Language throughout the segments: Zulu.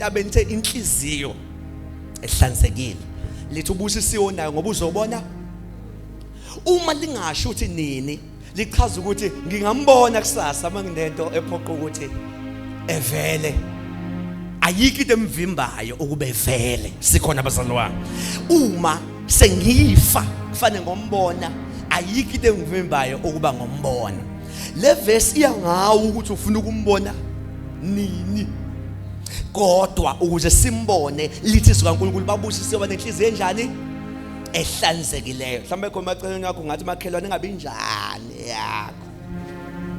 entabeni the inhliziyo ehlanzekile lithi ubusisiwe nayo ngoba uzobona uma lingasho ukuthi nini lichaza ukuthi ngingambona kusasa manginento ephoqa ukuthi evele ayikho into emvimbayo ukube evele sikhona abazali wami uma sengifa kufanele ngombona ayikho into engivimbayo ukuba ngombona le verse iyangawo ukuthi ufuna ukumbona nini kodwa ukuze simbone lithi sikaNkulunkulu babusisiwe banenhliziyo enjani ehlanzekileyo mhlawumbe khona maceleni yakho ngathi makhelwane ngabe injani yakho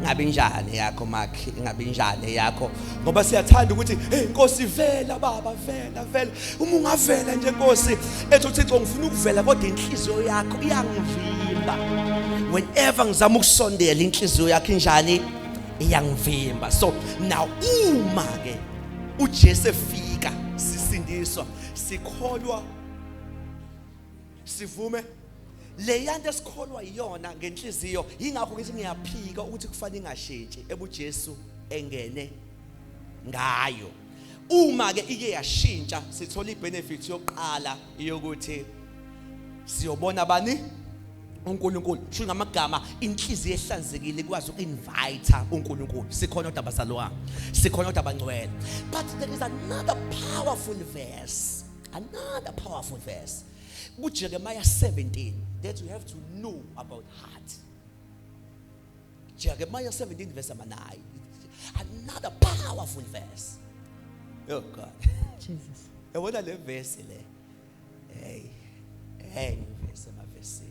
ngabe injani yakho makhe ngabe injani yakho ngoba siyathanda ukuthi hey Nkosi vela baba vela uma ungavela nje Nkosi ethi uThixo ngifuna ukuvela kodwa inhliziyo yakho iyangivimba whenever ngizama ukusondela inhliziyo yakho injani iyangivimba so now uma ke uJesu efika sisindiswa sikholwa sivume le yanto esikholwa iyona ngenhliziyo ingakho ngithi ngiyaphika ukuthi kufanele ingashintshi ebuJesu engene ngayo uma ke ike yashintsha sithola ibenefit yokuqala yokuthi siyobona bani uNkulunkulu sho ngamagama inhliziyo ehlanzekile ikwazi ukinvite uNkulunkulu sikhona kodwa abazali wami sikhona kodwa abangcwele but there is another powerful verse Jeremiah 17 that you have to know about heart. Jeremiah 17 verse 9. Another powerful verse. Oh God. Jesus. I want to verse le. Hey, verse.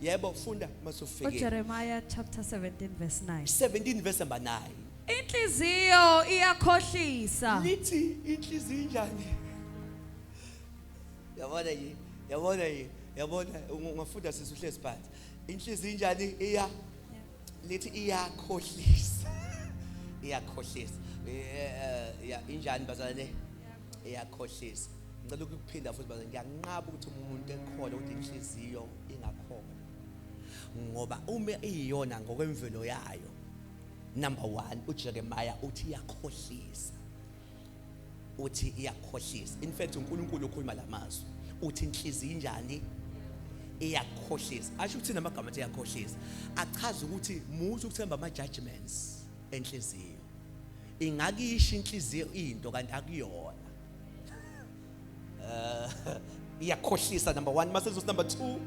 Yebo funda masufike. Jeremiah chapter 17 verse 9. 17 verse 9. Inhliziyo iyakhohlisa. Lithi inhliziyo njani? Yabona ungafunda sisuhlezi phansi inhliziyo njani lithi iyakhohlisa injani bazalwane iyakhohlisa ngicela ukuphinda futhi bazalwane ngiyanqaba ukuthi umuntu ekholwa ukuthi inhliziyo ingakhona ngoba uma iyona ngokwemvelo yayo number 1 uJeremiah uthi iyakhohlisa in fact uNkulunkulu ukhuluma lamazwi uthi inhliziyo njani iyakhohlisa asho ukuthi namagama athi iyakhohlisa achaza ukuthi muthi ukuthemba ama judgments enhliziyo ingakisho inhliziyo into kanti akuyona iyakhohlisa number 1 mase number 2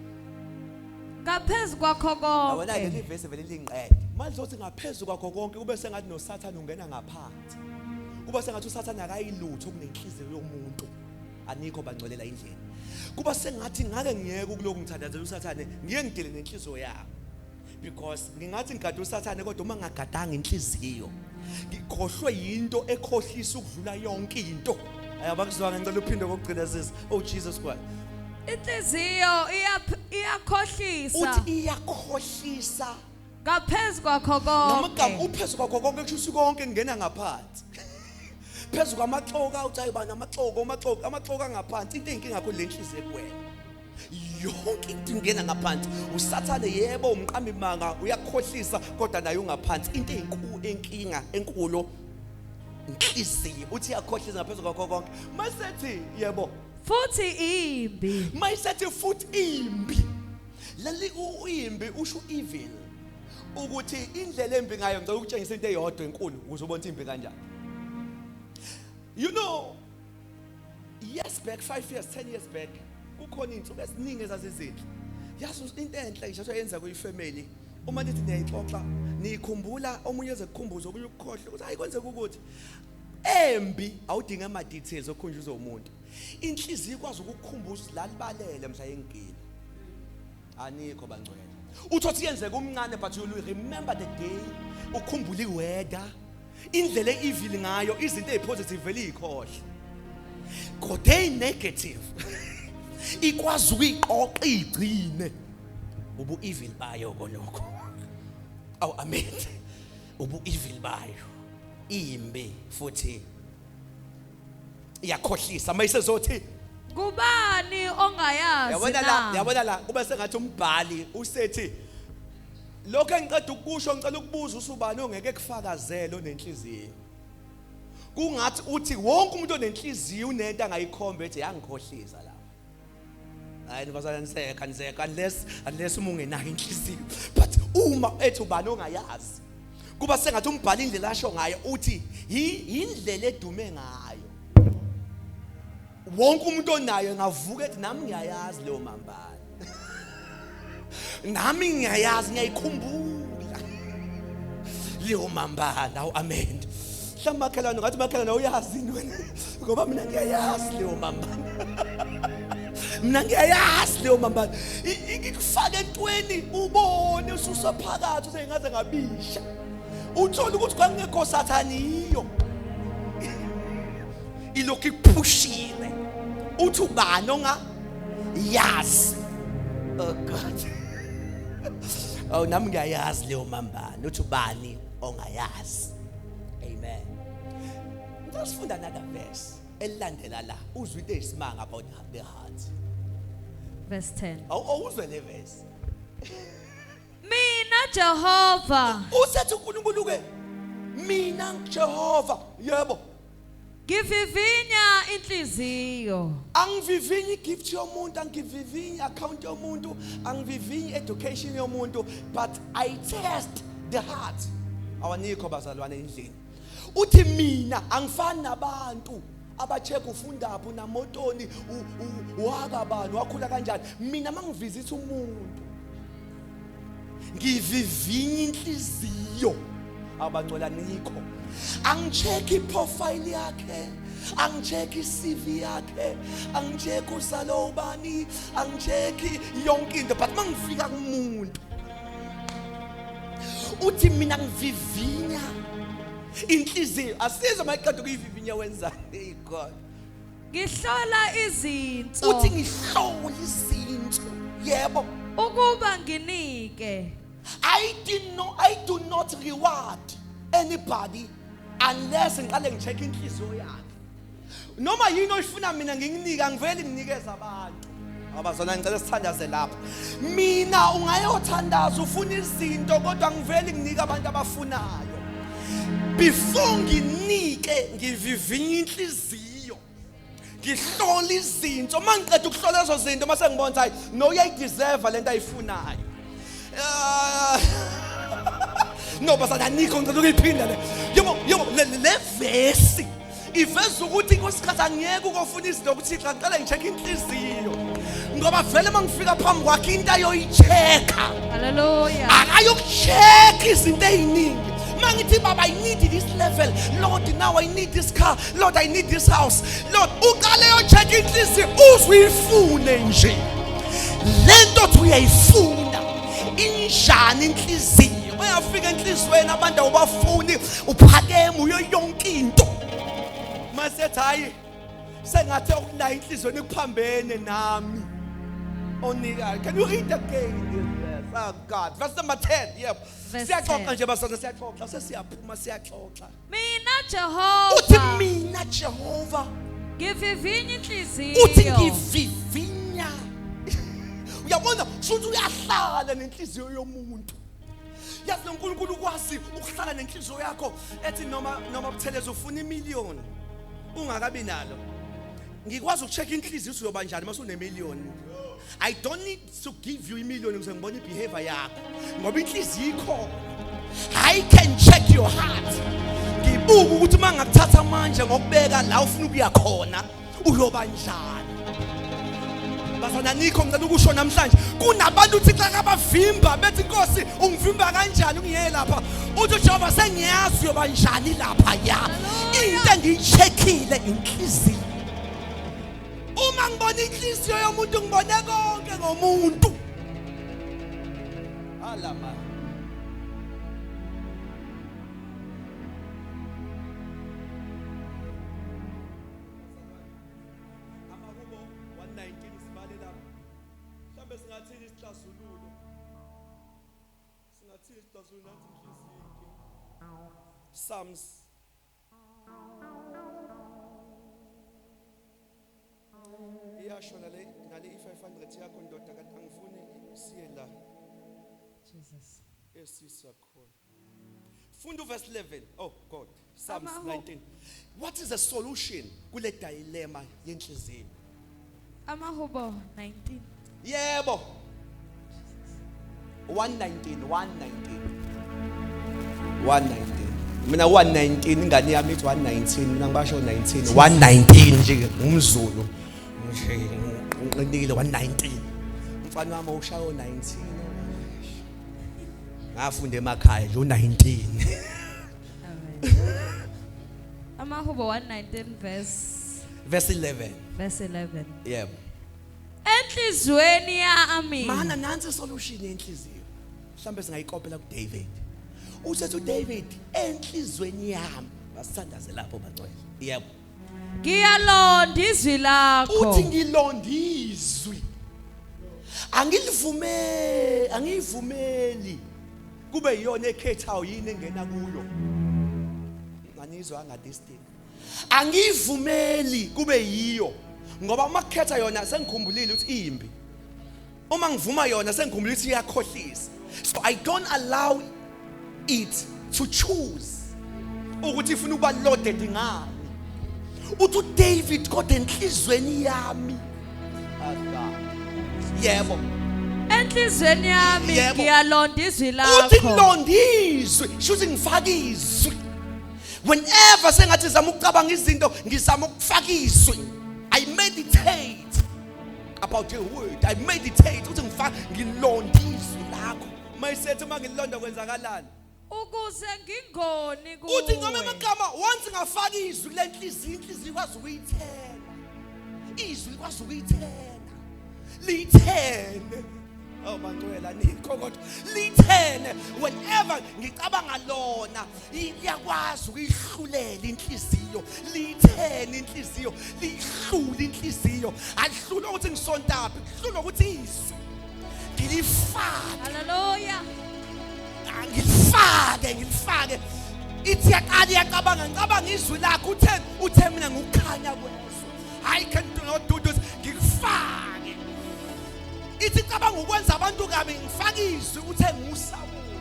ngaphezulu kwakho awona konke le verse vele linqede manje uthi ngaphezulu kwakho konke kube sengathi noSathane ungena ngaphansi kuba sengathi uSathane akayilutho kunenhliziyo yomuntu anikho bangcolela indlela kuba sengathi ngake ngiyeke ukuloku ngithandazela uSathane ngiye ngidele nenhliziyo yami because ngingathi ngigada uSathane kodwa uma ngagadanga inhliziyo ngikhohlwe yinto ekhohlisa ukudlula yonke into ayabakuzwa ngicela uphinde kokugcina sisi oh Jesus Christ inhliziyo iyakhohlisa uthi iyakhohlisa ngaphezulu kwakho namagama konke uphezulu kwakho konke kusho konke ngena ngaphansi phezulu kwamaxoka uthi ayibana amaxoka angaphansi into enkinga yakho lenhliziyo kuwena yonke into ingena ngaphansi uSathane yebo umqambi manga uyakhohlisa kodwa naye ungaphansi into enkinga enkulu inhliziyo uthi yakhohlisa ngaphezulu kwakho konke masethi yebo futhi imbi mayisethi futhi imbi leli uimbi usho evil ukuthi indlela embi ngayo ngicela ukutshengisa into eyodwa enkulu ukuze ubone imbi kanjani you know years back 5 years 10 years back kukhona insuku eziningi ezazizinhle yazi into enhle ngisho yenza kuyifamily uma nithi niyayixoxa nikhumbula omunye ezekukhumbuza okunye ukukhohle ukuthi ayikwenzeka ukuthi embi awudinga ama details okhunjuza umuntu inhliziyo ikwazi ukukukhumbuza la libalele mhla yengini anikho bangcwele uthothi yenzeka umncane but you will remember the day ukhumbula iweather indlela evil ngayo izinto ezipositive vele ikhohle kodwa negative ikwazi ukuyiqoqa igcine ubu evil bayo kolokho aw amen ubu evil bayo imbe futhi iyakhohlisa mayisezothi kubani ongayazi yabona la kuba sengathi umbhali usethi lokho engiqeda ukusho ngicela ukubuza usubani ongeke kufakazele onenhliziyo kungathi uthi wonke umuntu onenhliziyo unento angayikhomba ethi yangikhohlisa la. Hayi nibazaliseka unless uma ungenayo inhliziyo. But uma ethi ubani ongayazi kuba sengathi umbhali indlela asho ngayo uthi indlela edume ngayo. Wonke umuntu onayo ngavuka ethi nami ngiyayazi leyo mambala. Nami ngiyayazi ngiyayikhumbula leyo mambala. Amen. Mhlawumbe makhelwane ngathi makhelwane uyazi wena ngoba mina ngiyayazi leyo mambala. Mina ngiyayazi leyo mambala. Ikufaka entweni ubone ususa phakathi usengaze ngabisha. Uthola ukuthi kwangekho sathaniyo. Ilokhu iphushile. Uthi ubani ongayazi. Oh God. Oh nami ngiyayazi leyo mambala. Uthi ubani ongayazi. Amen. Ngisifunda another verse elandela la uzwe into eyisimanga about the heart. Verse 10. Awuzwe le verse. Mina Jehova Usethi uNkulunkulu ke mina Jehova yebo ngivivinya inhliziyo. angivivinyi gift yomuntu angivivinyi account yomuntu angivivinyi education yomuntu but I test the heart. Awanikho bazalwane endlini. Uthi mina angifani nabantu abacheck ufundaphi unamotoni wakabani wakhula kanjani. Mina mangivisitha umuntu ngivivinya inhliziyo abangcola nikho. Angicheck iprofile yakhe, angicheck iCV yakhe, angicheck usalo ubani, angicheck yonke into but mangifika kumuntu uthi mina ngivivinya inhliziyo. Asizo mayiqeda ukuyivivinya wenza hey God. Ngihlola izinto Uthi ngihlola izinto yebo ukuba nginike. I do not reward anybody unless ngiqale ngicheck inhliziyo yakhe. Noma yini oyifuna mina nginginika ngiveli nginikeza abantu. Abazona ngicela sithandaze lapha. Mina ungayothandaza ufuna izinto kodwa ngiveli nginika abantu abafunayo. Before nginike ngivivinya inhliziyo. Ngihlola izinto mangiqeda ukuhlola lezo zinto mase ngibona hayi no uyayideserve lento ayifunayo. No basana nikho ngicela ukuyiphinda le. Yebo le verse iveza ukuthi kwesikhathi angiyeke ukufuna izinto ukuthi xa ngicela ngicheck inhliziyo. Ngoba vele mangifika phambi kwakhe into ayoyichecka. Hallelujah. Akayokucheck izinto eziningi. Mangithi baba I need this level. Lord now I need this car. Lord I need this house. Lord uqale yo check inhliziyo uzuyifune nje. Lento uyayifuna. Injani inhliziyo? Uyafika enhlizweni abantu awubafuni uphakeme uyo yonke into. Masethi hayi sengathi okunayo inhlizweni ikuphambene nami. Onika. Can you read again this verse? Oh God. Verse number 10. Yep. Siyaxoxa nje basona siyaxoxa sesiyaphuma siyaxoxa. Mina Jehova Uthi mina Jehova ngivivinya inhliziyo. uthi ngivivinya. Uyabona futhi uyahlala nenhliziyo yomuntu. Yazi uNkulunkulu ukwazi ukuhlala nenhliziyo yakho ethi noma butheleza ufuna imillion ungakabi nalo. Ngikwazi ukucheck inhliziyo uyoba njani mase une million. I don't need to give you a million ukuze ngibone behavior yakho ngoba inhliziyo ikho. I can check your heart. Ngibuka ukuthi mangakuthatha manje ngokubeka la ufuna ukuya khona uyoba njani. Basana nikho ngicela ukusho namhlanje kunabantu uThixo akabavimba bethi Nkosi ungivimba kanjani ungiye lapha uthi Jehova sengiyazi uyoba njani lapha ya into engiyicheckile inhliziyo. Uma ngibona inhliziyo yomuntu ngibone konke ngomuntu. Alama amahubo 119 sibale lapha. Mhlambe singathini isixazululo? Singathini isixazululo nathi inhliziyo. Psalms iyasho nale i500 yakho ndoda kanti angifuni siye la Jesus. esisa khona. Funda uverse 11. Oh God. Psalms Amahubo. 19. What is the solution kule dilemma yenhliziyo? Amahubo 19. Yebo. 119. 119. Mina 119 ingane yami ithi 119 mina ngibasho 19. 119 nje umZulu. Nje ngiqinile 119. Umfana wami ushaya 19. Ngafunda emakhaya nje 19. Amen. Amahubo 119 Verse 11. verse 11. Yebo. Enhlizweni yami. Mana nansi isolution yenhliziyo. Mhlambe singayikopela ku David. Usethi uDavid enhlizweni yami basithandaze lapho bangcwele. Yebo. Ngiyalonda izwi lakho. Uthi ngilondizwi. Angivumeli kube yiyona ekhethayo yini engena kuyo. Nganizwa anga this thing. Angivumeli kube yiyo. Ngoba uma khetha yona sengikhumbulile ukuthi imbi. Uma ngivuma yona sengikhumbulile ukuthi iyakhohlisa. So I don't allow it to choose ukuthi ifuna ukuba loaded ngani. Uthi David kodwa enhlizweni yami. Yebo. Enhlizweni yami Yebo. ngiyalonda izwi Uthi lakho. ngilondizwe, shuthi ngifake izwi. Whenever sengathi zama ukucabanga izinto ngizama ukufaka izwi. I meditate about your word. I meditate ukuthi ngilonda izwi lakho. Mayisethi uma ngilonda kwenzakalani? Ukuze ngingoni Uthi ngome kuwe. amagama once ngafaka izwi lenhliziyo ikwazi ukuyithena. Izwi likwazi ukuyithena. Lithene. Oh mangcwela nikho kodwa lithene whenever ngicabanga lona iyakwazi ukuyihlulela inhliziyo. Lithene inhliziyo, lihlule inhliziyo. Alihlule ukuthi ngisontapi, lihlule ukuthi izwi ngilifake. Hallelujah. Ngilifake ithi yaqala ngicabanga izwi lakho uthe mina ngukukhanya kwezwe. I can not do this. Ngilifake ithi cabanga ukwenza abantu kabi ngifake izwi uthe ngusawule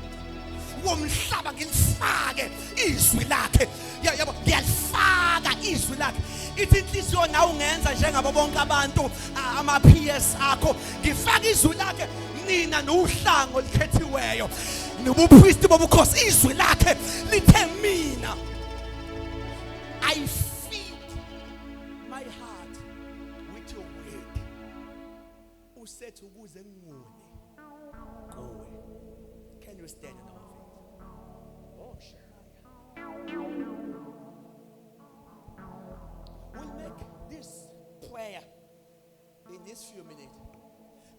womhlaba ngilifake izwi lakhe. Yabo ngiyalifaka izwi lakhe. Ithi inhliziyo nawe ungenza njengabo bonke abantu ama PS akho ngifaka izwi lakhe. Nina nohlango olikhethiweyo nobupriest bobukhosi izwi lakhe lithe mina I feed my heart with your word. Usethi ukuze ngingone kuwe. Can you stand in our feet? Oh Shemaya. We'll make this prayer in this few minutes.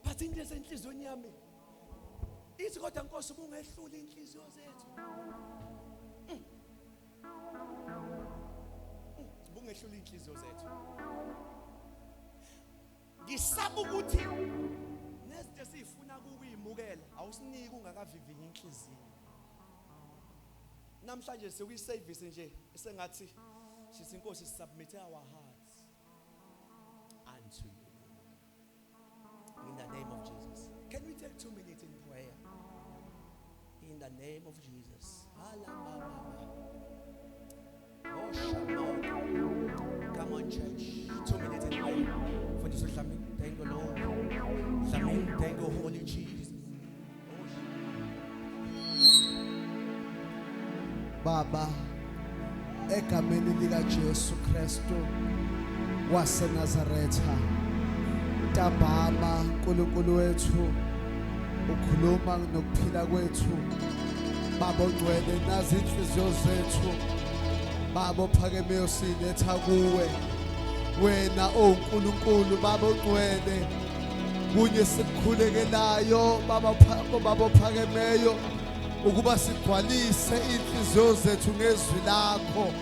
But in this enhlizweni yami ithi kodwa Nkosi ubungehlula inhliziyo zethu. Ubungehlula inhliziyo zethu. Ngisaba ukuthi nezinto esifuna ukuyimukela awusiniki ungakavivinyi inhliziyo. Namhlanje sekuyiservice nje esengathi sithi Nkosi submit our hearts unto you. In the name of Jesus. Can we take 2 minutes in prayer? In the name of Jesus. Oh, Shabbat. Come on, church. 2 minutes in prayer. For this, thank you, Lord. Thank you, Holy Jesus. Baba, egameni lika Jesu Kristu waseNazaretha, Ntambama uNkulunkulu wethu ukhuluma nokuphila kwethu. Baba ongcwele nazi inhliziyo zethu. Baba ophakemeyo siletha kuwe. Wena oNkulunkulu Baba ongcwele kunye sikukhulekelayo Baba ophakemeyo ukuba sigcwalise inhliziyo zethu ngezwi lakho.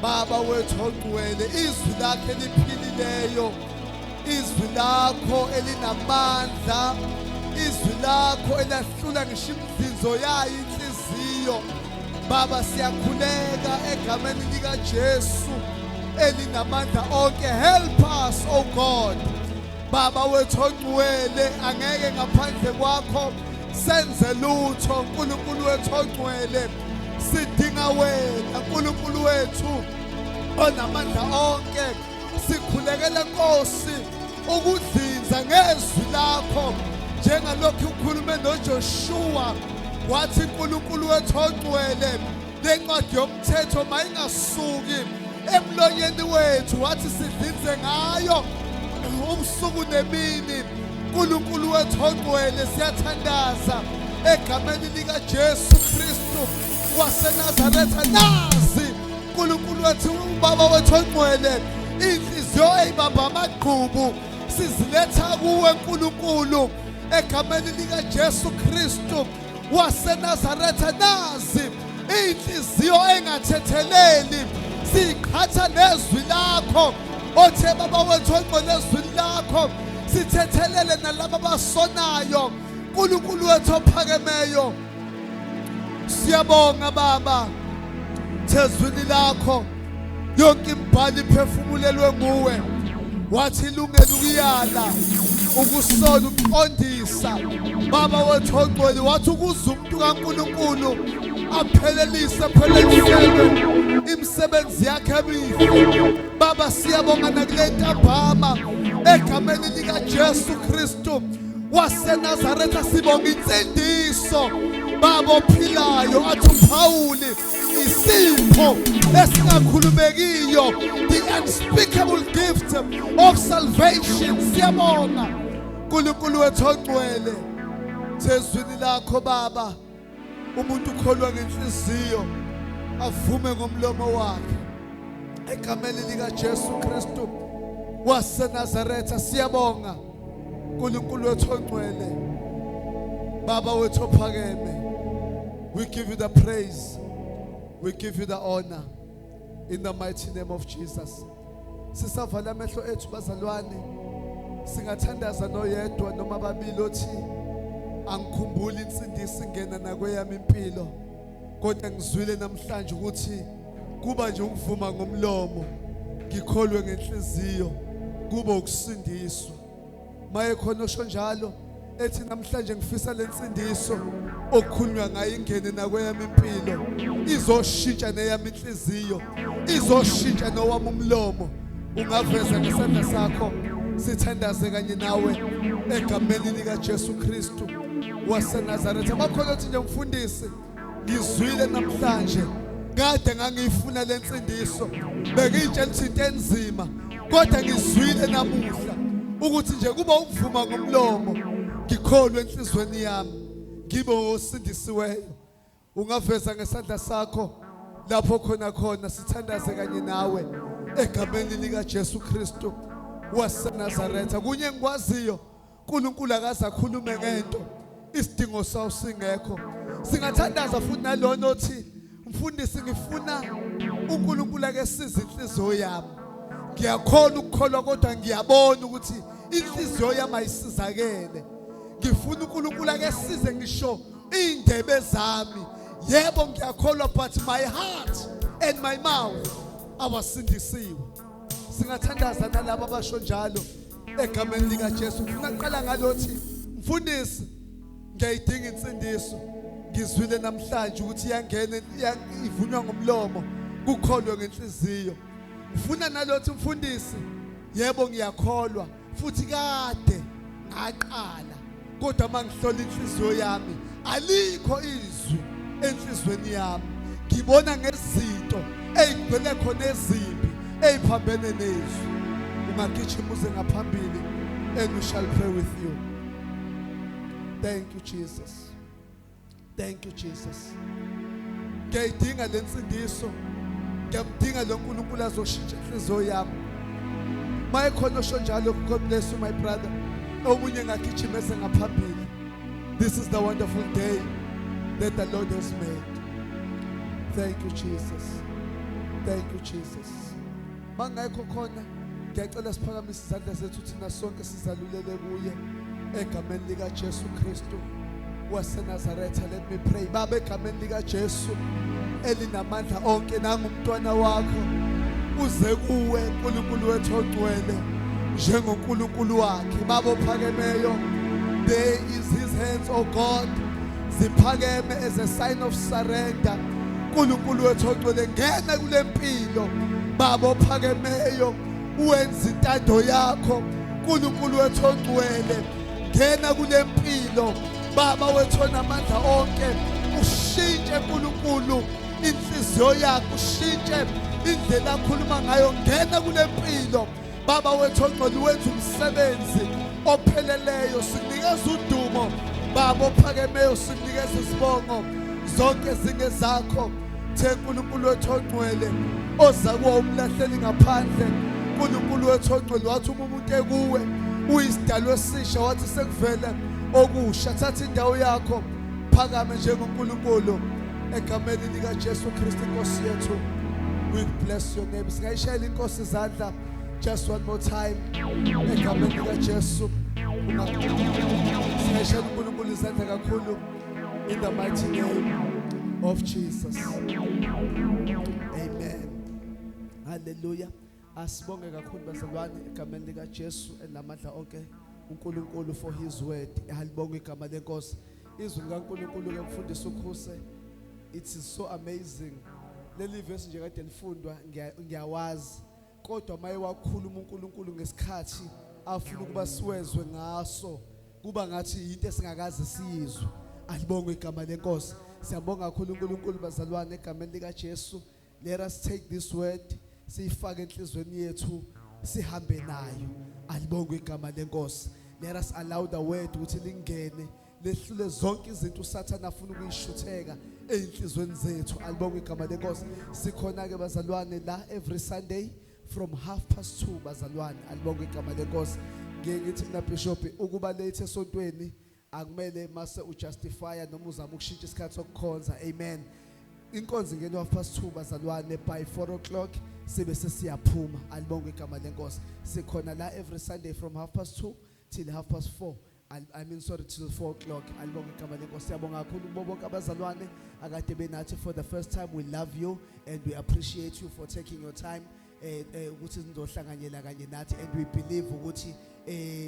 Baba wethu ongcwele izwi lakho eliphilileyo, izwi lakho elinamandla, izwi lakho elahlula ngisho imzinzo yayo inhliziyo. Baba siyakhuleka egameni lika Jesu elinamandla onke. Help us, oh God. Baba wethu ongcwele angeke ngaphandle kwakho senze lutho. uNkulunkulu wethu ongcwele sidinga wena uNkulunkulu wethu onamandla onke. Sikhulekela Nkosi ukudlinza ngezwi lakho njengalokhu ukhulume noJoshua wathi uNkulunkulu wethu ongcwele lencwadi yomthetho mayingasuki emlonyeni wethu, wathi sidlinze ngayo ubusuku nemini. uNkulunkulu wethu ongcwele siyathandaza egameni lika Jesu Kristu waseNazaretha. Nazi uNkulunkulu wethu ubaba wethu ongcwele inhliziyo eyibamba amagqubu siziletha kuwe uNkulunkulu egameni lika Jesu Kristu waseNazaretha. Nazi inhliziyo engathetheleli siqhatha nezwi lakho othe baba wethu ongcwele ezwi lakho sithethelele nalabo abasonayo. uNkulunkulu wethu ophakemeyo siyabonga baba thezwini lakho yonke imbali iphefumulelwe nguwe, wathi ilungelo ukuyala ukusola ukuqondisa baba wethu ongcwele, wathi ukuze umuntu kaNkulunkulu aphelelise imisebenzi yakhe emihle. Baba siyabonga nakule ntambama egameni lika Jesu Kristu waseNazaretha sibonga insindiso baba ophilayo athi uPawuli isipho esingakhulumekiyo, the unspeakable gift of salvation. Siyabonga uNkulunkulu wethu ongcwele thezwini lakho baba, umuntu ukholwa ngenhliziyo avume ngomlomo wakhe egameni lika Jesu Kristu waseNazaretha. Siyabonga uNkulunkulu wethu ongcwele baba wethu ophakeme, we give you the praise, we give you the honor in the mighty name of Jesus. Sisavala amehlo ethu bazalwane, singathandaza noyedwa noma babili othi angikhumbuli insindisi ingena nakweyami impilo, kodwa ngizwile namhlanje ukuthi kuba nje ukuvuma ngomlomo ngikholwe ngenhliziyo kuba ukusindiswa. Maye khona osho njalo ethi namhlanje ngifisa lensindiso okukhulunywa ngayo ingene nakweyami impilo, izoshintsha neyami inhliziyo, izoshintsha nowami umlomo. Ungaveza ngesandla sakho sithandaze kanye nawe egameni lika Jesu Kristu waseNazaretha. Bakhona uthi nje mfundisi ngizwile namhlanje kade ngangifuna lensindiso, bengitshela ukuthi into enzima, kodwa ngizwile namuhla ukuthi nje kuba ukuvuma ngomlomo ngikholwe enhlizweni yami ngibe osindisiweyo. Ungaveza ngesandla sakho lapho khona sithandaze kanye nawe egameni lika Jesu Kristu waseNazaretha. Kunye ngikwaziyo uNkulunkulu akaze akhulume ngento isidingo sawo singekho. Singathandaza futhi nalona othi mfundisi ngifuna uNkulunkulu ake size inhliziyo yami, ngiyakholwa ukukholwa kodwa ngiyabona ukuthi inhliziyo yami ayisizakele. Ngifuna uNkulunkulu ake size ngisho indebe zami, yebo ngiyakholwa but my heart and my mouth awasindisiwe. Singathandaza nalabo abasho njalo egameni lika Jesu. Ngifuna uqala ngalothi mfundisi ngiyayidinga insindiso, ngizwile namhlanje ukuthi iyangena ivunywa ngomlomo kukholwe ngenhliziyo. Ngifuna nalothi mfundisi yebo ngiyakholwa futhi kade ngaqala, kodwa mangihlola inhliziyo yami alikho izwi enhlizweni yami, ngibona ngezinto ezigcwele khona ezimbi eziphambene nezwi. Ungagijima uze ngaphambili and we shall pray with you. Thank you Jesus, thank you Jesus. Ngiyayidinga lensindiso, ngiyamdinga lo Nkulunkulu azoshintsha inhliziyo yami. Maye khona osho njalo, God bless you my brother, omunye ngagijima ese ngaphambili. This is the wonderful day that the Lord has made. Thank you Jesus, thank you Jesus. Mangayikho khona ngiyacela siphakamise izandla zethu thina sonke sizalulele kuye egameni lika Jesu Kristu waseNazaretha. Let me pray. Baba egameni lika Jesu elinamandla onke, nangumntwana wakho uze kuwe uNkulunkulu wethu ogcwele njengoNkulunkulu wakhe. Baba ophakemeyo, there is his hands, oh God, ziphakeme as a sign of surrender uNkulunkulu wethu ogcwele ngena kule mpilo baba ophakemeyo uwenza intando yakho uNkulunkulu wethu ogcwele ngena kule mpilo baba wethu onamandla onke ushintshe uNkulunkulu inhliziyo yakho ushintshe indlela akhuluma ngayo ngena kule mpilo baba wethu ogcwele wenza umsebenzi opheleleyo sikunikeza udumo baba ophakemeyo sikunikeza isibongo zonke zingezakho the uNkulunkulu wethu ogcwele oza kuwo umlahleli ngaphandle uNkulunkulu wethu ogcwele wathi umuntu ekuwe uyisidalwa esisha wathi sekuvele okusha thatha indawo yakho phakame njengoNkulunkulu egameni lika Jesu Kristu Nkosi yethu. We bless your name. Singayishayela inkosi izandla just one more time egameni lika Jesu. Singayishayela uNkulunkulu izandla kakhulu in the mighty name of Jesus. Amen. Hallelujah. Asibonge kakhulu bazalwane egameni lika Jesu enamandla onke uNkulunkulu for his word. Halibonge igama lenkosi. Izwi likaNkulunkulu ke mfundisi uKhuse. It is so amazing. Leli verse nje kade lifundwa ngiyawazi. Kodwa maye wakhuluma uNkulunkulu ngesikhathi afuna ukuba siwezwe ngaso. Kuba ngathi into esingakaze siyizwe. Alibonge igama lenkosi. Siyabonga kakhulu uNkulunkulu bazalwane egameni lika Jesu. Let us take this word siyifake enhlizweni yethu sihambe nayo. Alibonge igama lenkosi. Let us allow the word ukuthi lingene lehlule zonke izinto uSathana afuna ukuyishutheka enhlizweni zethu. Alibonge igama lenkosi. Sikhona ke bazalwane la every Sunday from 2:30 bazalwane. Alibonge igama lenkosi. Ngithi mina Bishop ukuba late esontweni akumele mase ujustifya noma uzama ukushintsha isikhathi sokukhonza. Amen. Inkonzo ingene 2:30 bazalwane by 4:00 sibe sesiyaphuma. Alibonge igama lenkosi. Sikhona la every Sunday from 2:30 till 4:30. I mean sorry till 4:00. Alibonge igama lenkosi. Siyabonga kakhulu kubo bonke abazalwane akade benathi for the first time. We love you and we appreciate you for taking your time ukuthi nizohlanganyela kanye nathi and we believe ukuthi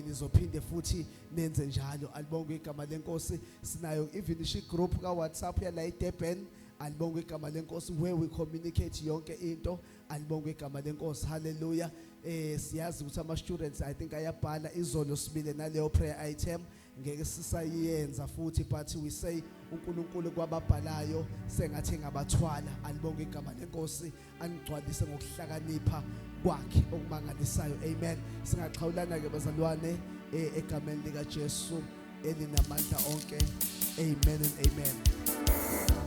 nizophinde futhi nenze njalo. Alibonge igama lenkosi. Sinayo even ishi group ka WhatsApp ya la eDurban. Alibonge igama lenkosi where we communicate yonke into. Alibonge igama lenkosi. Hallelujah. Siyazi ukuthi ama students I think ayabhala izolo sibile naleyo prayer item ngeke sisayenza futhi but we say uNkulunkulu kwababhalayo sengathi ngabathwala. Alibonge igama lenkosi anigcwalise ngokuhlakanipha kwakhe okumangalisayo. Amen. Singaxhawulana ke bazalwane egameni lika Jesu elinamandla onke. Amen and amen.